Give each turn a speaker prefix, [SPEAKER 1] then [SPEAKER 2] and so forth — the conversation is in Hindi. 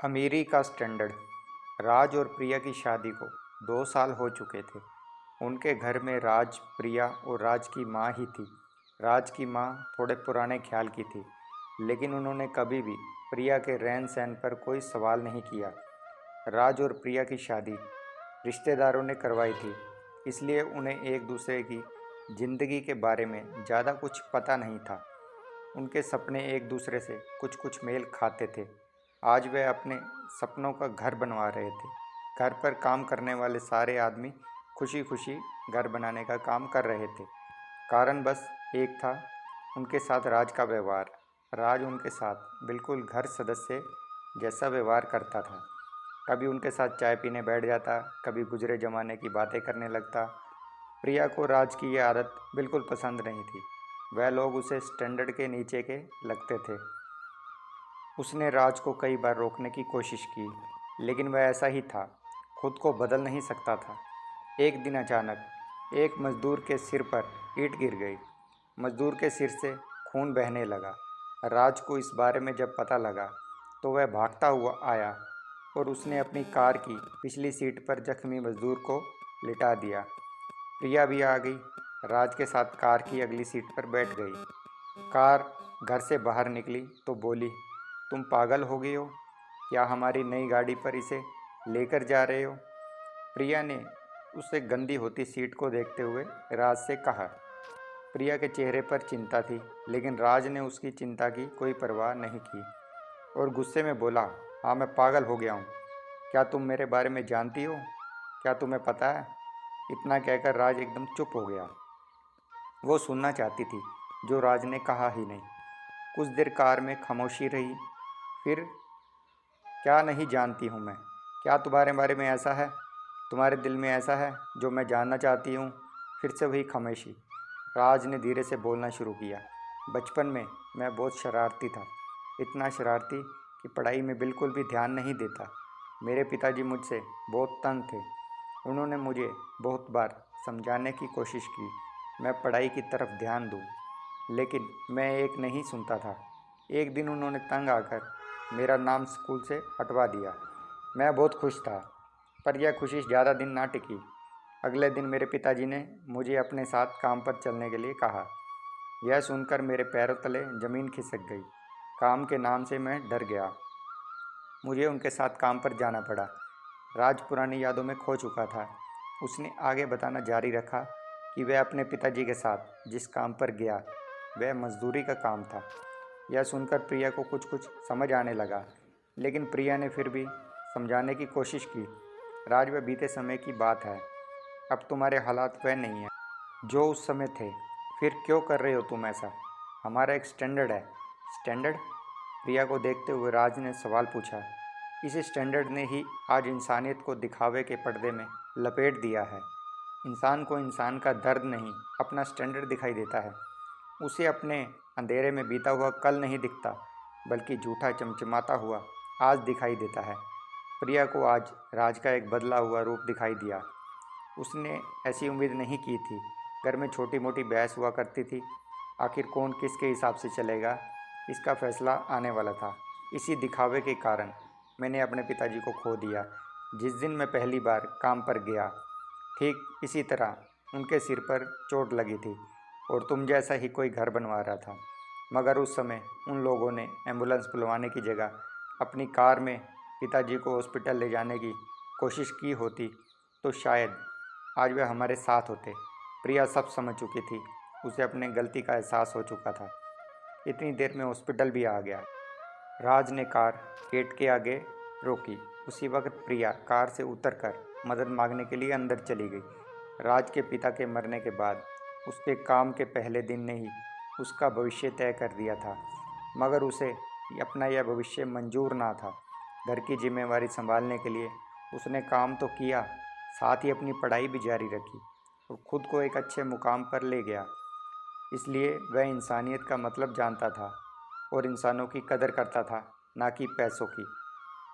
[SPEAKER 1] अमीरी का स्टैंडर्ड। राज और प्रिया की शादी को 2 साल हो चुके थे। उनके घर में राज, प्रिया और राज की माँ ही थी। राज की माँ थोड़े पुराने ख्याल की थी, लेकिन उन्होंने कभी भी प्रिया के रहन सहन पर कोई सवाल नहीं किया। राज और प्रिया की शादी रिश्तेदारों ने करवाई थी, इसलिए उन्हें एक दूसरे की ज़िंदगी के बारे में ज़्यादा कुछ पता नहीं था। उनके सपने एक दूसरे से कुछ कुछ मेल खाते थे। आज वे अपने सपनों का घर बनवा रहे थे। घर पर काम करने वाले सारे आदमी खुशी खुशी घर बनाने का काम कर रहे थे। कारण बस एक था, उनके साथ राज का व्यवहार। राज उनके साथ बिल्कुल घर सदस्य जैसा व्यवहार करता था। कभी उनके साथ चाय पीने बैठ जाता, कभी गुजरे ज़माने की बातें करने लगता। प्रिया को राज की यह आदत बिल्कुल पसंद नहीं थी। वह लोग उसे स्टैंडर्ड के नीचे के लगते थे। उसने राज को कई बार रोकने की कोशिश की, लेकिन वह ऐसा ही था, खुद को बदल नहीं सकता था। एक दिन अचानक एक मजदूर के सिर पर ईंट गिर गई। मजदूर के सिर से खून बहने लगा। राज को इस बारे में जब पता लगा तो वह भागता हुआ आया और उसने अपनी कार की पिछली सीट पर जख्मी मजदूर को लिटा दिया। प्रिया भी आ गई, राज के साथ कार की अगली सीट पर बैठ गई। कार घर से बाहर निकली तो बोली, तुम पागल हो गए हो क्या? हमारी नई गाड़ी पर इसे लेकर जा रहे हो? प्रिया ने उसे गंदी होती सीट को देखते हुए राज से कहा। प्रिया के चेहरे पर चिंता थी, लेकिन राज ने उसकी चिंता की कोई परवाह नहीं की और गुस्से में बोला, हाँ मैं पागल हो गया हूँ। क्या तुम मेरे बारे में जानती हो? क्या तुम्हें पता है? इतना कहकर राज एकदम चुप हो गया। वो सुनना चाहती थी जो राज ने कहा ही नहीं। कुछ देर कार में खामोशी रही। फिर, क्या नहीं जानती हूँ मैं? क्या तुम्हारे बारे में ऐसा है, तुम्हारे दिल में ऐसा है जो मैं जानना चाहती हूँ? फिर से वही खामोशी। राज ने धीरे से बोलना शुरू किया। बचपन में मैं बहुत शरारती था, इतना शरारती कि पढ़ाई में बिल्कुल भी ध्यान नहीं देता। मेरे पिताजी मुझसे बहुत तंग थे। उन्होंने मुझे बहुत बार समझाने की कोशिश की मैं पढ़ाई की तरफ ध्यान दूँ, लेकिन मैं एक नहीं सुनता था। एक दिन उन्होंने तंग आकर मेरा नाम स्कूल से हटवा दिया। मैं बहुत खुश था, पर यह खुशी ज़्यादा दिन ना टिकी। अगले दिन मेरे पिताजी ने मुझे अपने साथ काम पर चलने के लिए कहा। यह सुनकर मेरे पैरों तले ज़मीन खिसक गई। काम के नाम से मैं डर गया। मुझे उनके साथ काम पर जाना पड़ा। राज पुरानी यादों में खो चुका था। उसने आगे बताना जारी रखा कि वह अपने पिताजी के साथ जिस काम पर गया वह मजदूरी का काम था। यह सुनकर प्रिया को कुछ कुछ समझ आने लगा, लेकिन प्रिया ने फिर भी समझाने की कोशिश की। राज, वह बीते समय की बात है, अब तुम्हारे हालात वह नहीं है जो उस समय थे। फिर क्यों कर रहे हो तुम ऐसा? हमारा एक स्टैंडर्ड है। स्टैंडर्ड? प्रिया को देखते हुए राज ने सवाल पूछा। इस स्टैंडर्ड ने ही आज इंसानियत को दिखावे के पर्दे में लपेट दिया है। इंसान को इंसान का दर्द नहीं, अपना स्टैंडर्ड दिखाई देता है। उसे अपने अंधेरे में बीता हुआ कल नहीं दिखता, बल्कि झूठा चमचमाता हुआ आज दिखाई देता है। प्रिया को आज राज का एक बदला हुआ रूप दिखाई दिया। उसने ऐसी उम्मीद नहीं की थी। घर में छोटी मोटी बहस हुआ करती थी। आखिर कौन किसके हिसाब से चलेगा, इसका फैसला आने वाला था। इसी दिखावे के कारण मैंने अपने पिताजी को खो दिया। जिस दिन मैं पहली बार काम पर गया, ठीक इसी तरह उनके सिर पर चोट लगी थी और तुम जैसा ही कोई घर बनवा रहा था। मगर उस समय उन लोगों ने एम्बुलेंस बुलवाने की जगह अपनी कार में पिताजी को हॉस्पिटल ले जाने की कोशिश की होती तो शायद आज वे हमारे साथ होते। प्रिया सब समझ चुकी थी। उसे अपने गलती का एहसास हो चुका था। इतनी देर में हॉस्पिटल भी आ गया। राज ने कार गेट के आगे रोकी। उसी वक्त प्रिया कार से उतरकर मदद मांगने के लिए अंदर चली गई। राज के पिता के मरने के बाद उसके काम के पहले दिन ने ही उसका भविष्य तय कर दिया था, मगर उसे अपना यह भविष्य मंजूर ना था। घर की जिम्मेवारी संभालने के लिए उसने काम तो किया, साथ ही अपनी पढ़ाई भी जारी रखी और खुद को एक अच्छे मुकाम पर ले गया। इसलिए वह इंसानियत का मतलब जानता था और इंसानों की कदर करता था, ना कि पैसों की।